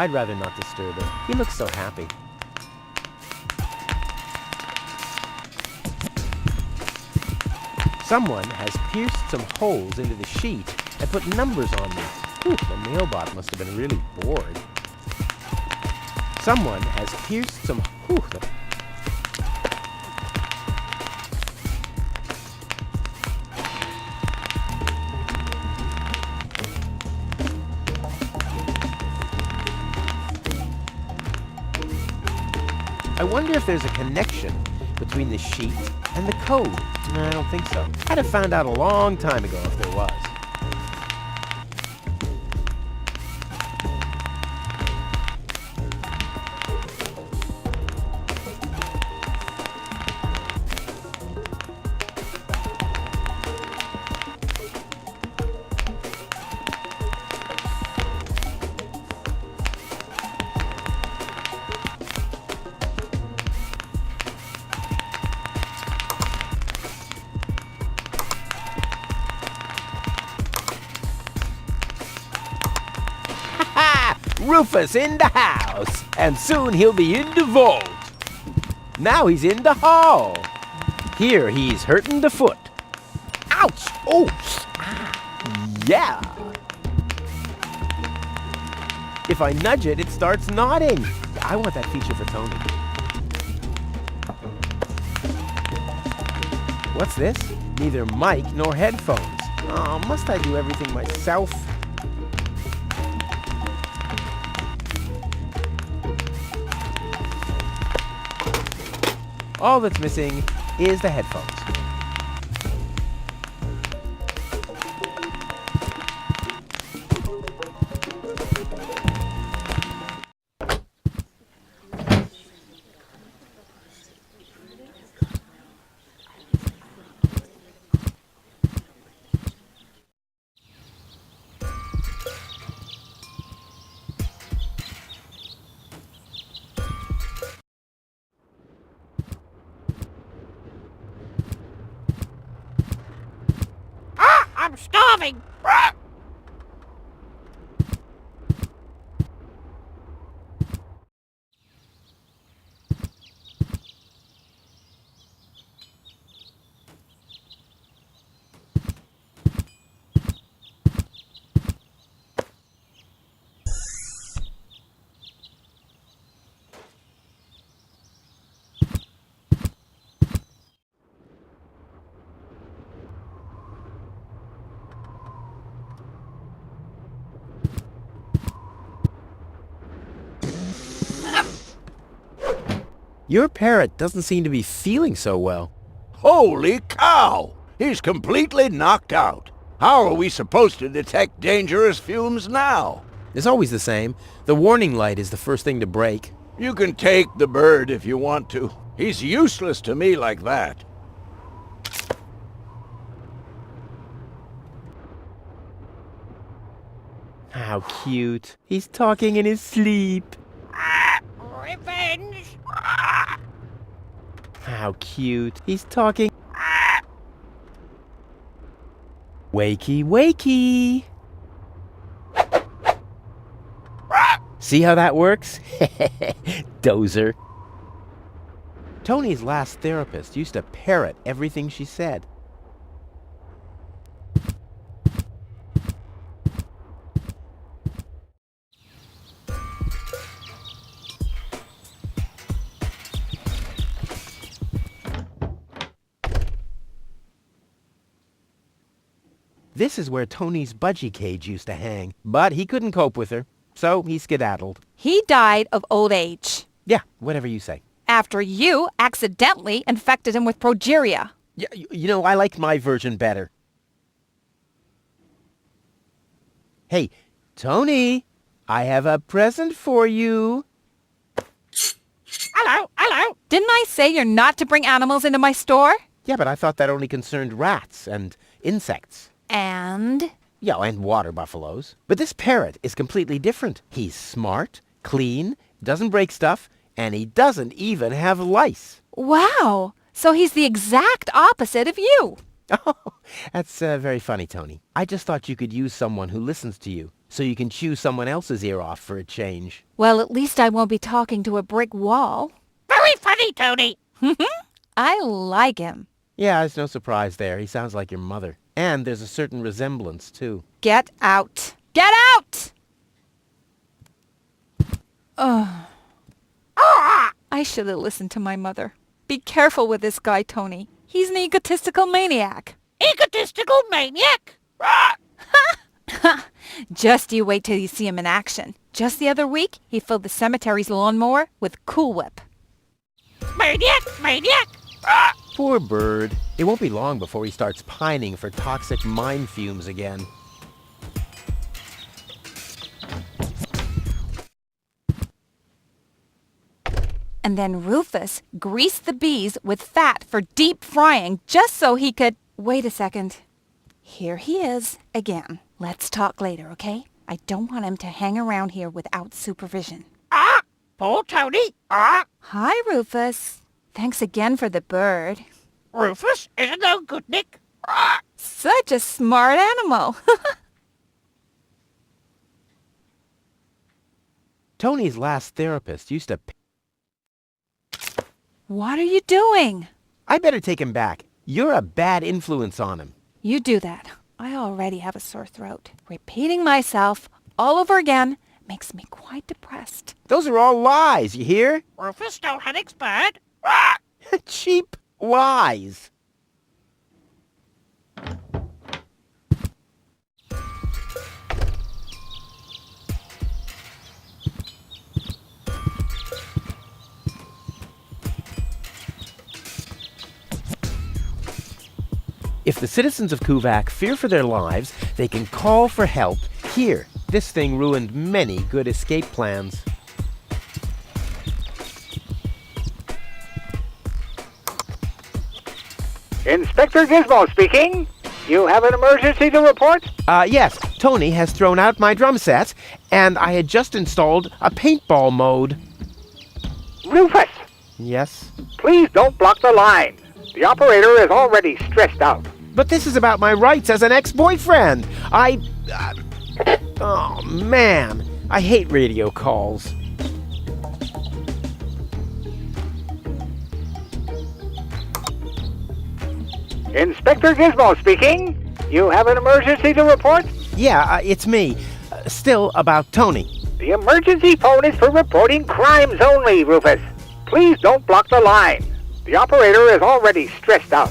I'd rather not disturb him. He looks so happy. Someone has pierced some holes into the sheet and put numbers on them. Whew, the mailbot must have been really bored. Someone has pierced some... I wonder if there's a connection between the sheet and the code. No, I don't think so. I'd have found out a long time ago if there was. Rufus in the house, and soon he'll be in the vault. Now he's in the hall. Here he's hurting the foot. Ouch! Oh! Yeah! If I nudge it, it starts nodding. I want that feature for Tony. What's this? Neither mic nor headphones. Oh, must I do everything myself? All that's missing is the headphones. I'm starving! Your parrot doesn't seem to be feeling so well. Holy cow! He's completely knocked out. How are we supposed to detect dangerous fumes now? It's always the same. The warning light is the first thing to break. You can take the bird if you want to. He's useless to me like that. How cute. He's talking in his sleep. Revenge! How cute. He's talking. Wakey, wakey. See how that works? Dozer. Tony's last therapist used to parrot everything she said. This is where Tony's budgie cage used to hang, but he couldn't cope with her, so he skedaddled. He died of old age. Yeah, whatever you say. After you accidentally infected him with progeria. Yeah, you know, I like my version better. Hey, Tony, I have a present for you. Hello, hello! Didn't I say you're not to bring animals into my store? Yeah, but I thought that only concerned rats and insects. And? Yeah, and water buffaloes. But this parrot is completely different. He's smart, clean, doesn't break stuff, and he doesn't even have lice. Wow! So he's the exact opposite of you. Oh, that's very funny, Tony. I just thought you could use someone who listens to you, so you can chew someone else's ear off for a change. Well, at least I won't be talking to a brick wall. Very funny, Tony. I like him. Yeah, there's no surprise there. He sounds like your mother. And there's a certain resemblance, too. Get out. Get out! Ugh. I should have listened to my mother. Be careful with this guy, Tony. He's an egotistical maniac. Egotistical maniac. Just you wait till you see him in action. Just the other week, he filled the cemetery's lawnmower with Cool Whip. Maniac, maniac. Poor bird. It won't be long before he starts pining for toxic mine fumes again. And then Rufus greased the bees with fat for deep frying just so he could... Wait a second. Here he is again. Let's talk later, okay? I don't want him to hang around here without supervision. Poor Tony. Hi, Rufus. Thanks again for the bird. Rufus is no good, Nick. Such a smart animal. Tony's last therapist used to... What are you doing? I better take him back. You're a bad influence on him. You do that. I already have a sore throat. Repeating myself all over again makes me quite depressed. Those are all lies, you hear? Rufus stole Hennick's bird. Cheap lies. If the citizens of Kuvak fear for their lives, they can call for help here. This thing ruined many good escape plans. Inspector Gizmo speaking. You have an emergency to report? Yes, Tony has thrown out my drum set, and I had just installed a paintball mode. Rufus, Yes? please don't block the line. The operator is already stressed out. But this is about my rights as an ex-boyfriend. Oh, man. I hate radio calls. Inspector Gizmo speaking. You have an emergency to report? Yeah, it's me. Still about Tony. The emergency phone is for reporting crimes only, Rufus. Please don't block the line. The operator is already stressed out.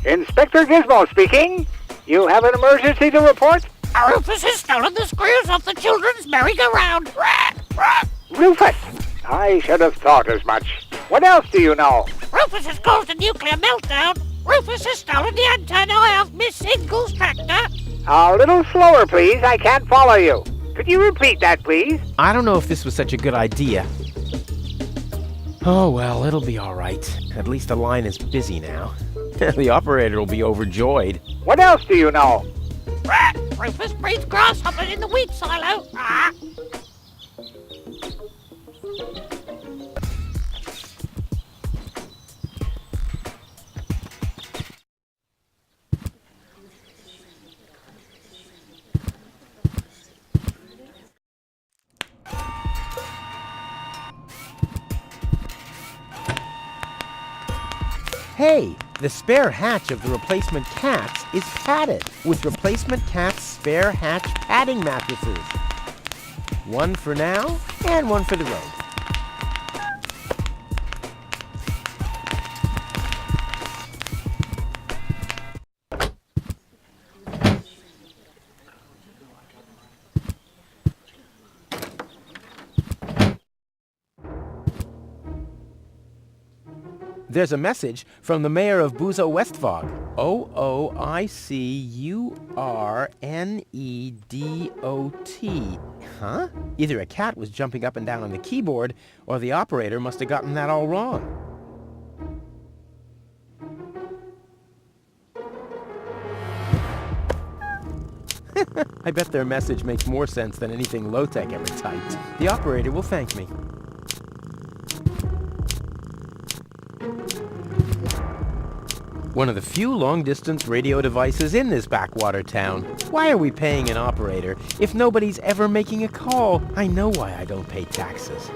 Inspector Gizmo speaking. You have an emergency to report? Rufus has stolen the screws off the children's merry-go-round. Rufus, I should have thought as much. What else do you know? Rufus has caused a nuclear meltdown. Rufus has stolen the antennae of Miss Ingle's tractor. A little slower, please. I can't follow you. Could you repeat that, please? I don't know if this was such a good idea. Oh, well, it'll be all right. At least the line is busy now. The operator will be overjoyed. What else do you know? Rufus breeds grasshoppers in the wheat silo. Hey, the spare hatch of the replacement cats is padded with replacement cats spare hatch padding mattresses. One for now and one for the road. There's a message from the mayor of Buzo Westfog. OOICURNEDOT. Huh? Either a cat was jumping up and down on the keyboard, or the operator must have gotten that all wrong. I bet their message makes more sense than anything low-tech ever typed. The operator will thank me. One of the few long-distance radio devices in this backwater town. Why are we paying an operator if nobody's ever making a call? I know why I don't pay taxes.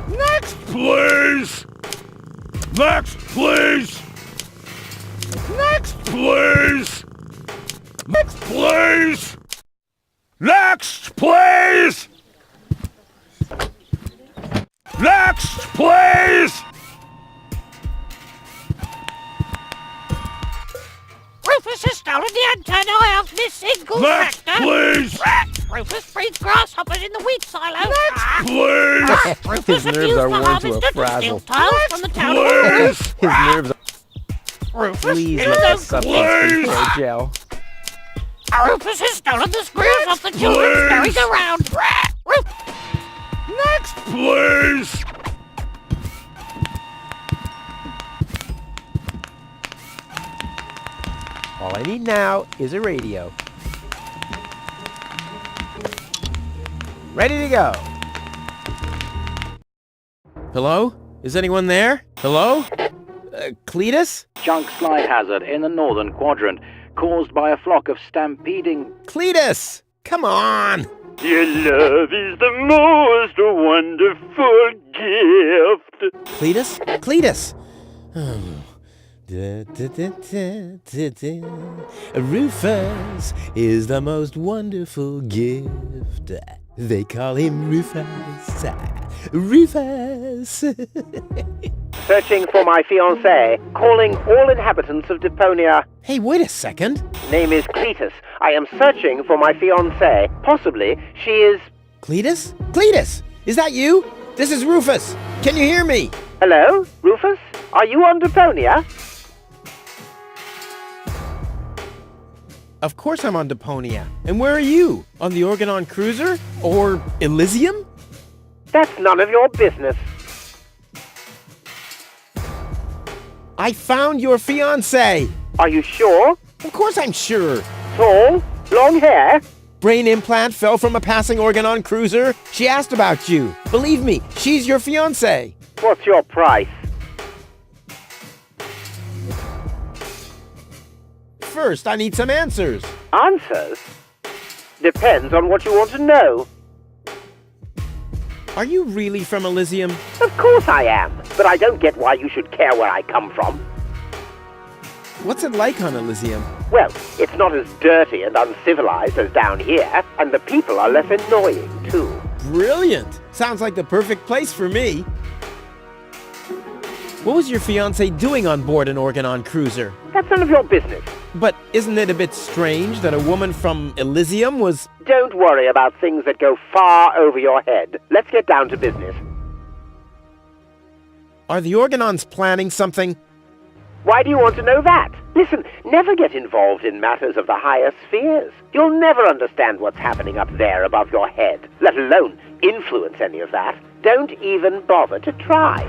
Next, please! Next, please! Next, please! Next, please! Next, please! Next, please! Rufus has stolen the antenna of Miss Ingle's Next, tractor. please! Rufus breeds grasshoppers in the wheat silo. Please! Rufus His nerves refused are the worn to a harvester to frazzle. steal tiles from the town hall. Please! His nerves are... Rufus Please is let a the substance control gel. Rufus has stolen the screws off the children's Please. merry-go-round. Next, please! All I need now is a radio. Ready to go. Hello? Is anyone there? Hello? Cletus? Chunk slide hazard in the northern quadrant, caused by a flock of stampeding... Cletus! Come on! Your love is the most wonderful gift. Cletus? Cletus! Oh. Da, da, da, da, da, da. Rufus is the most wonderful gift. They call him Rufus. Rufus! Searching for my fiancée. Calling all inhabitants of Deponia. Hey, wait a second. Name is Cletus. I am searching for my fiancée. Possibly she is... Cletus? Cletus! Is that you? This is Rufus. Can you hear me? Hello, Rufus? Are you on Deponia? Of course I'm on Deponia. And where are you? On the Organon Cruiser? Or Elysium? That's none of your business. I found your fiancée. Are you sure? Of course I'm sure. Tall? Long hair? Brain implant fell from a passing Organon Cruiser. She asked about you. Believe me, she's your fiancée. What's your price? First, I need some answers. Answers? Depends on what you want to know. Are you really from Elysium? Of course I am, but I don't get why you should care where I come from. What's it like on Elysium? Well, it's not as dirty and uncivilized as down here, and the people are less annoying, too. Brilliant! Sounds like the perfect place for me. What was your fiancé doing on board an Organon Cruiser? That's none of your business. But isn't it a bit strange that a woman from Elysium was... Don't worry about things that go far over your head. Let's get down to business. Are the Organons planning something? Why do you want to know that? Listen, never get involved in matters of the higher spheres. You'll never understand what's happening up there above your head, let alone influence any of that. Don't even bother to try.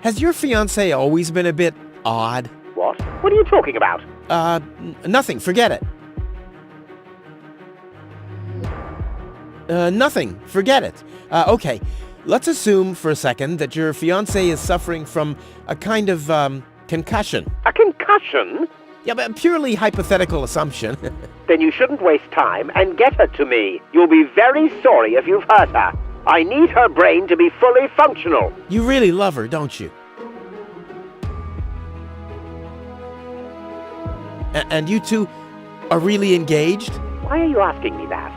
Has your fiancé always been a bit odd? What? What are you talking about? Nothing. Forget it. Nothing. Forget it. Okay. Let's assume for a second that your fiancé is suffering from a kind of, concussion. A concussion? Yeah, but a purely hypothetical assumption. Then you shouldn't waste time and get her to me. You'll be very sorry if you've hurt her. I need her brain to be fully functional. You really love her, don't you? And you two are really engaged? Why are you asking me that?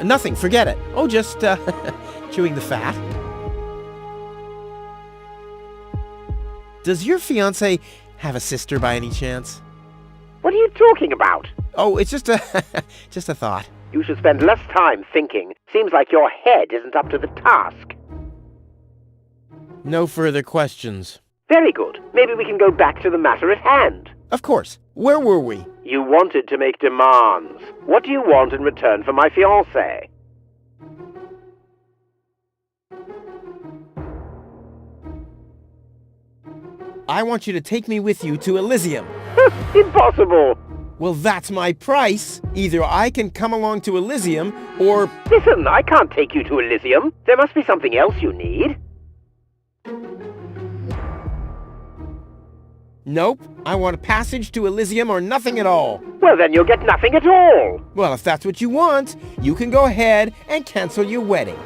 Nothing. Forget it. Oh, just, chewing the fat. Does your fiancé have a sister by any chance? What are you talking about? Oh, it's just just a thought. You should spend less time thinking. Seems like your head isn't up to the task. No further questions. Very good. Maybe we can go back to the matter at hand. Of course. Where were we? You wanted to make demands. What do you want in return for my fiancée? I want you to take me with you to Elysium. Impossible. Well, that's my price. Either I can come along to Elysium, or... Listen, I can't take you to Elysium. There must be something else you need. Nope, I want a passage to Elysium or nothing at all. Well, then you'll get nothing at all. Well, if that's what you want, you can go ahead and cancel your wedding.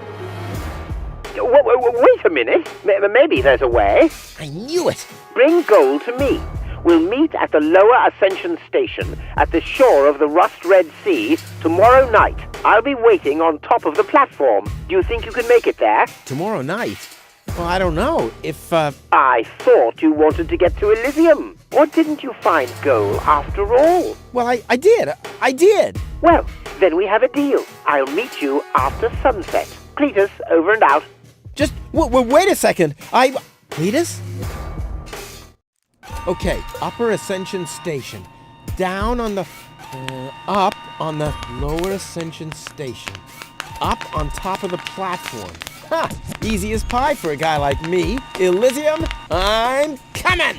Wait a minute. Maybe there's a way. I knew it. Bring gold to me. We'll meet at the Lower Ascension Station at the shore of the Rust Red Sea tomorrow night. I'll be waiting on top of the platform. Do you think you can make it there? Tomorrow night? Well, I don't know. If, I thought you wanted to get to Elysium. Or didn't you find gold after all? Well, I did. I did. Well, then we have a deal. I'll meet you after sunset. Cletus, over and out. Just, wait a second. Cletus? Okay, Upper Ascension Station. Down on the... up on the Lower Ascension Station. Up on top of the platform. Ha! Easy as pie for a guy like me. Elysium, I'm coming!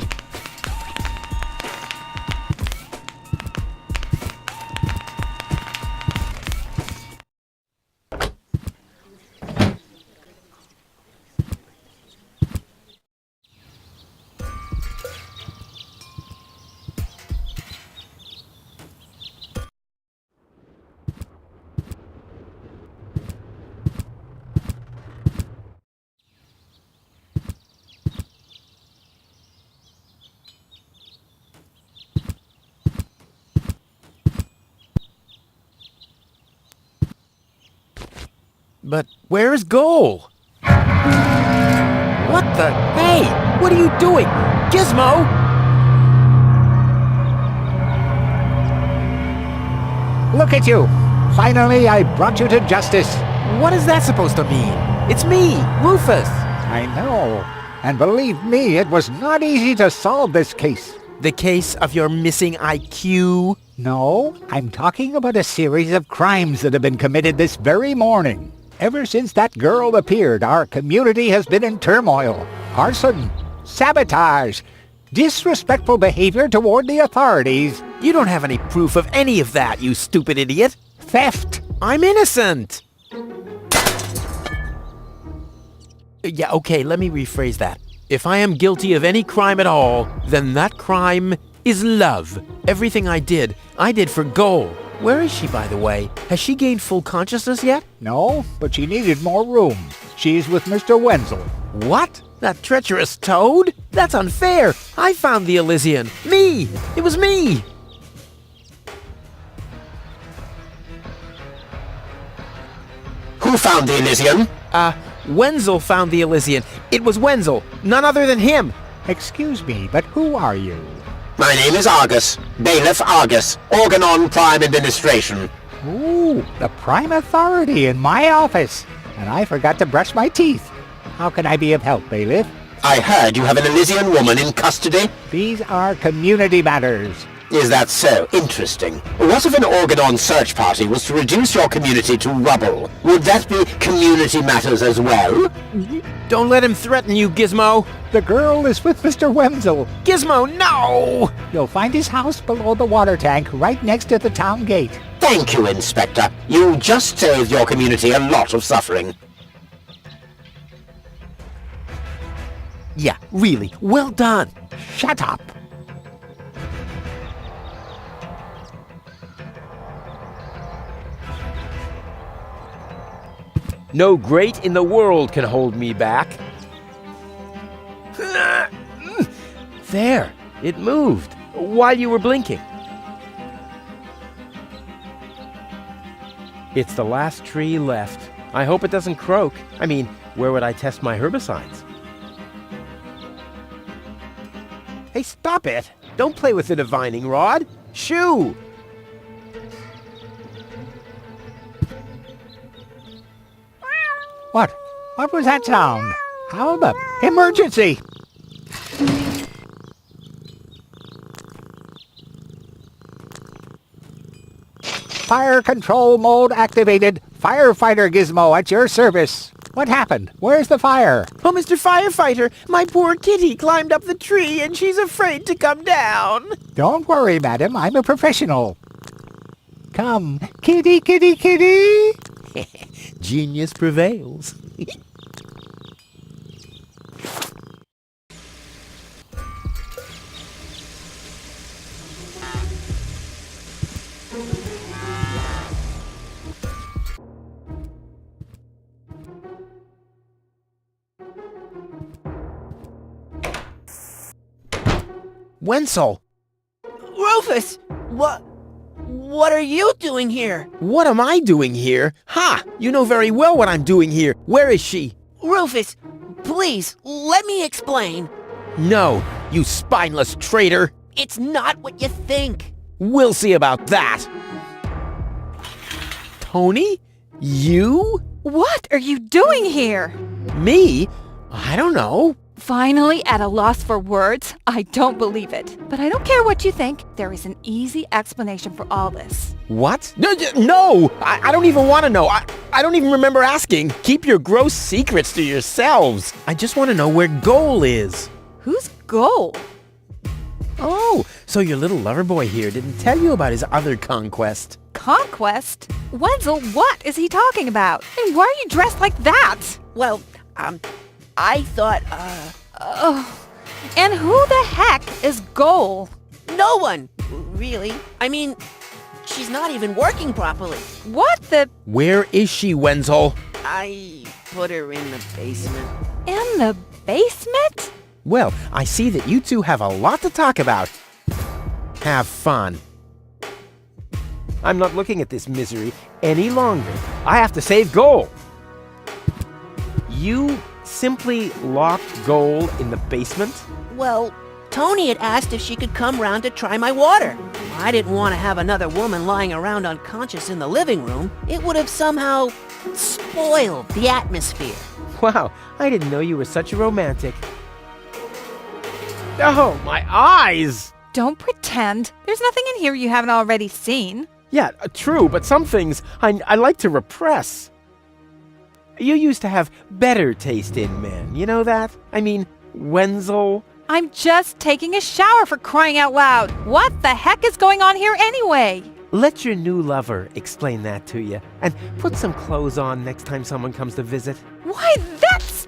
But where's Goal? What the... Hey! What are you doing? Gizmo! Look at you! Finally, I brought you to justice. What is that supposed to mean? It's me, Rufus! I know. And believe me, it was not easy to solve this case. The case of your missing IQ? No, I'm talking about a series of crimes that have been committed this very morning. Ever since that girl appeared, our community has been in turmoil. Arson, sabotage, disrespectful behavior toward the authorities. You don't have any proof of any of that, you stupid idiot. Theft. I'm innocent. Yeah, okay, let me rephrase that. If I am guilty of any crime at all, then that crime is love. Everything I did for Goal. Where is she, by the way? Has she gained full consciousness yet? No, but she needed more room. She's with Mr. Wenzel. What? That treacherous toad? That's unfair. I found the Elysian. Me! It was me! Who found the Elysian? Wenzel found the Elysian. It was Wenzel. None other than him. Excuse me, but who are you? My name is Argus. Bailiff Argus. Organon Prime Administration. Ooh, the prime authority in my office. And I forgot to brush my teeth. How can I be of help, Bailiff? I heard you have an Elysian woman in custody. These are community matters. Is that so? Interesting. What if an Organon search party was to reduce your community to rubble? Would that be community matters as well? Don't let him threaten you, Gizmo. The girl is with Mr. Wenzel. Gizmo, no! You'll find his house below the water tank, right next to the town gate. Thank you, Inspector. You just saved your community a lot of suffering. Yeah, really, well done. Shut up. No great in the world can hold me back. There, it moved while you were blinking. It's the last tree left. I hope it doesn't croak. I mean, where would I test my herbicides? Hey, stop it! Don't play with the divining rod. Shoo! What? What was that sound? How the... Emergency! Fire control mode activated. Firefighter Gizmo at your service. What happened? Where's the fire? Oh, Mr. Firefighter, my poor kitty climbed up the tree and she's afraid to come down. Don't worry, madam. I'm a professional. Come, kitty, kitty, kitty. Genius prevails. Wenzel! Rufus! What are you doing here? What am I doing here? Ha! You know very well what I'm doing here. Where is she? Rufus, please, let me explain. No, you spineless traitor! It's not what you think. We'll see about that! Tony? You? What are you doing here? Me? I don't know. Finally at a loss for words? I don't believe it. But I don't care what you think. There is an easy explanation for all this. What? No! I don't even want to know. I don't even remember asking. Keep your gross secrets to yourselves. I just want to know where Goal is. Who's Goal? Oh, so your little lover boy here didn't tell you about his other conquest. Conquest? Wenzel, what is he talking about? And why are you dressed like that? Well, I thought, And who the heck is Goal? no one, really. I mean, she's not even working properly. What the... Where is she, Wenzel? I put her in the basement. In the basement? Well, I see that you two have a lot to talk about. Have fun. I'm not looking at this misery any longer. I have to save Goal. You simply locked Goal in the basement? Well, Tony had asked if she could come round to try my water. I didn't want to have another woman lying around unconscious in the living room. It would have somehow spoiled the atmosphere. Wow, I didn't know you were such a romantic. Oh, my eyes! Don't pretend. There's nothing in here you haven't already seen. Yeah, true, but some things I like to repress. You used to have better taste in men, you know that? I mean, Wenzel. I'm just taking a shower, for crying out loud. What the heck is going on here anyway? Let your new lover explain that to you, and put some clothes on next time someone comes to visit. Why, that's